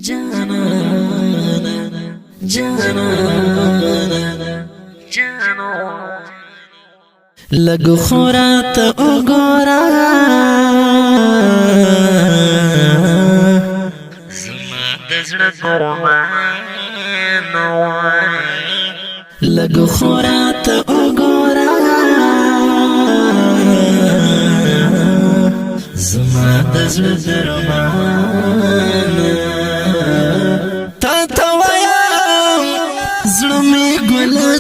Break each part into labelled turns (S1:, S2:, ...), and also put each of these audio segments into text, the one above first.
S1: جانانا جانانا جانو لگو خورات اگورا زما دزړه درمانو لگو خورات اگورا زما دزړه درمانو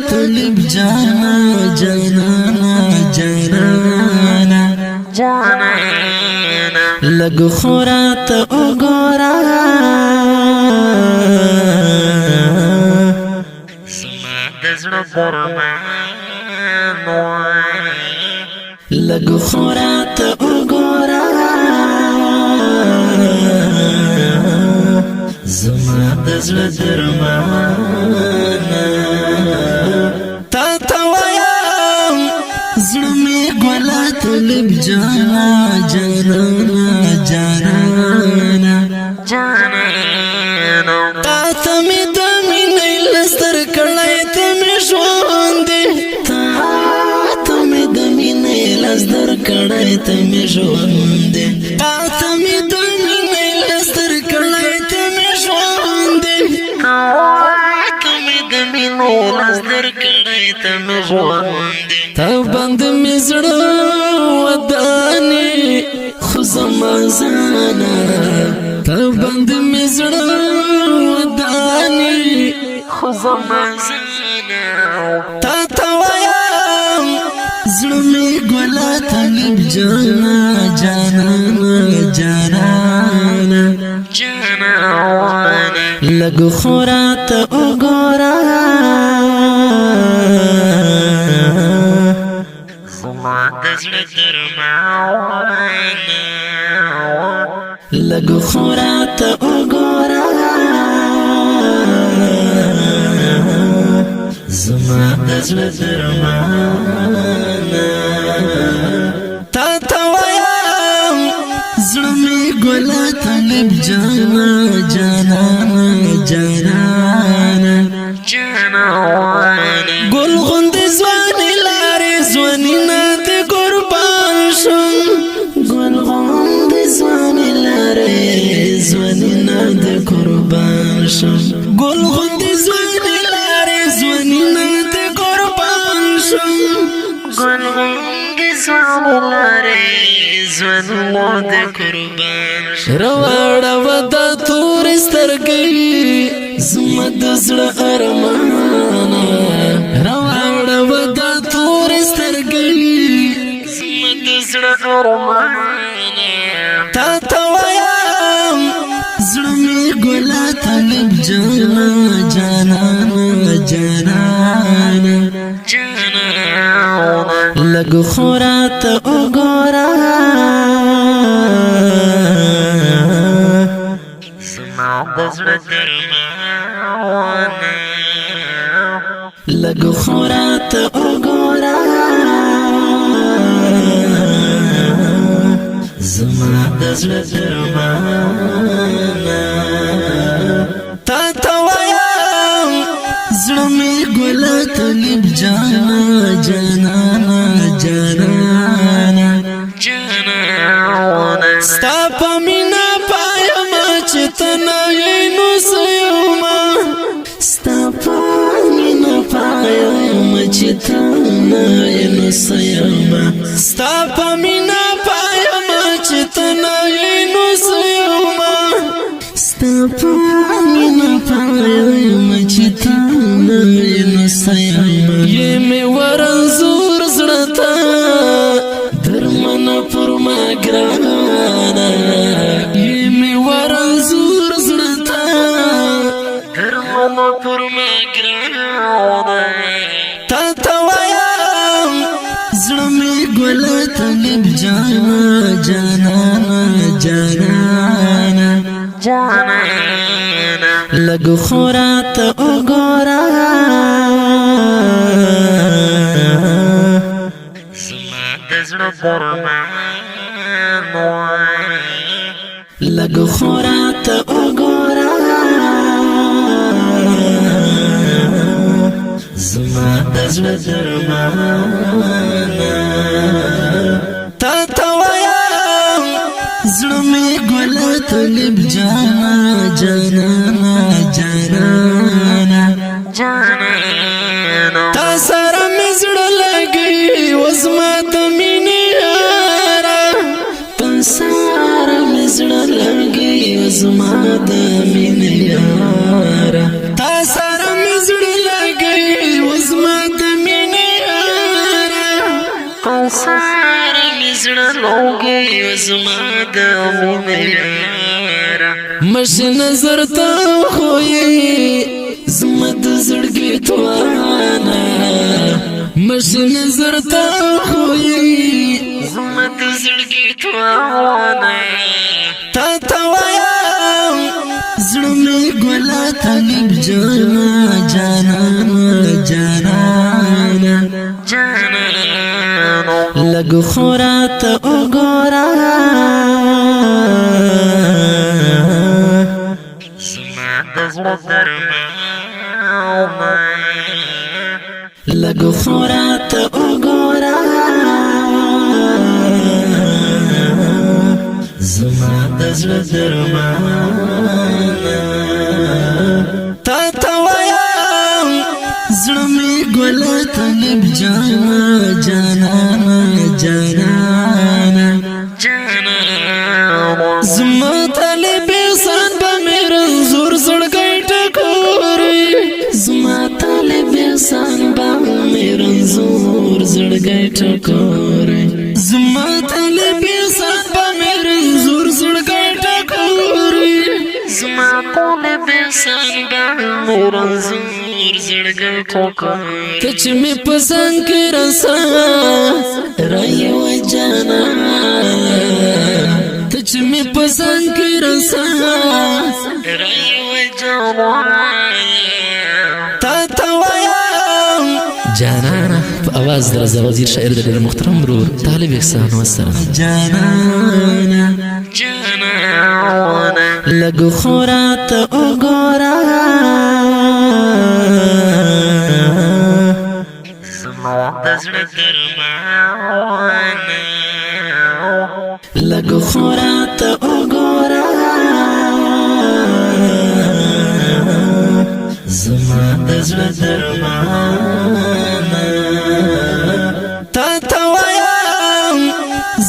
S1: طلب جانا جانانا جانانا جانانا لگو خورات اگورا زما دزړه درمانو لگو خورات اگورا زما دزړه درمانو طلب جانا جانانا جانانا جانانا تا می دمی نیلستر کړای ته می ژوندې تا می دمی نیلستر کړای ته می ژوندې تا می دمی نیلستر کړای ته می ژوندې تا می دمی نیلستر کړای ته می ژوندې تا بند می زړه زمازانا تا بند می زړه ودانی خو زمازانا تا وایم زړه می ګلا طلب جانا جانانا جانانا جانانا لګو خورات وګورا زما دزړه درمانو لگو خورات اگورا زما دزړه درمانو تا وایم زړه می ګلا طلب جانا جانانا جانانا جانانا ګل غوند ځواني لارې ځواني نه ته قربان شم ګل غوند ځواني زوانی نا د قربان شم ګل غوندې زوانی لارې زوانی نا د قربان شم ګل غوندې زوانی لارې زوانی نا د قربان شم راوړه ودا تور سترګې زما د زړه ارمانه راوړه ودا تور سترګې زما د زړه ارمانه تا ګلا طلب جانا جانانا جانانا جانانا لگو خورات اگورا زما دزړه درمانو لگو خورات اگورا زما دزړه درمانو تا وایم زړه می ګلا طلب جانا جانانا جانانا جانانا ستا په مینا پایم چې ته نه یې نو سیما ستا په مینا پایم چې ته نه یې نو سیما ستا په مینا پایم چې ته نه یې نو سیما ستا په مینا پایم چې ته نه یې نو سیما یې مې ورنځور زړه ته درمنه پر ما ګرانه یې مې ورنځور زړه ته درمنه پر ما ګرانه تا وایم زړه مې ګلا طلب جانا جانانا جانانا جانانا لگو خورات اگورا زما دزړه درمانو لگو خورات اگورا زړه درمانا تا تا وایم زړه مې ګله طالب جانا جانانا جانانا جانانا تا سره مې زړه لګي وزما د مینې یاره تا سره مې زړه لګي وزما د مینې یاره تا سره مې زړه لګي وزما د مینې یاره تا سره مې زړه لګي وزما د مینې یاره مش نظر ته خو یې زما د زړګي توانا مش نظر ته خو یې زما د زړګي توانا تا تا وایم زړه مې ګله طالب جانا جانانا جانانا جانانا لږ خورا ته وګوره زما د زړه درمانا لږ خورا ته وګوره زما د زړه درمانا تا تا وایم زړه مې ګله طالب جانا جانانا جانانا جانانا زما طالب احسان به مې رنځور زړګی ټکوري زما طالب احسان به مې رنځور زړګی ټکوري زما طالب احسان به مې رنځور زړګی ټکوري زما طالب احسان به مې رنځور زړګی ټکوري ته چې مې پسند کې رسا رایو جانا ته چې مې پسند کې رسا رایو جانا تا تا وایم جانانا په اواز د رضا وزیر شاعر د ډېر محترم ورور طالب احسان والسلام جانانا جانانا لږ خورا ته وګوره زما د زړه درمانا لږ خورا ته وګوره زما د زړه درمانا تا تا وایم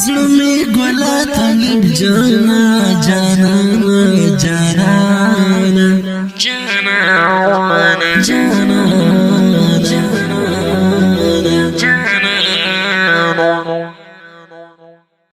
S1: زړه مې ګله طالب جانا جانانا جانانا جانانا جانانا جانانا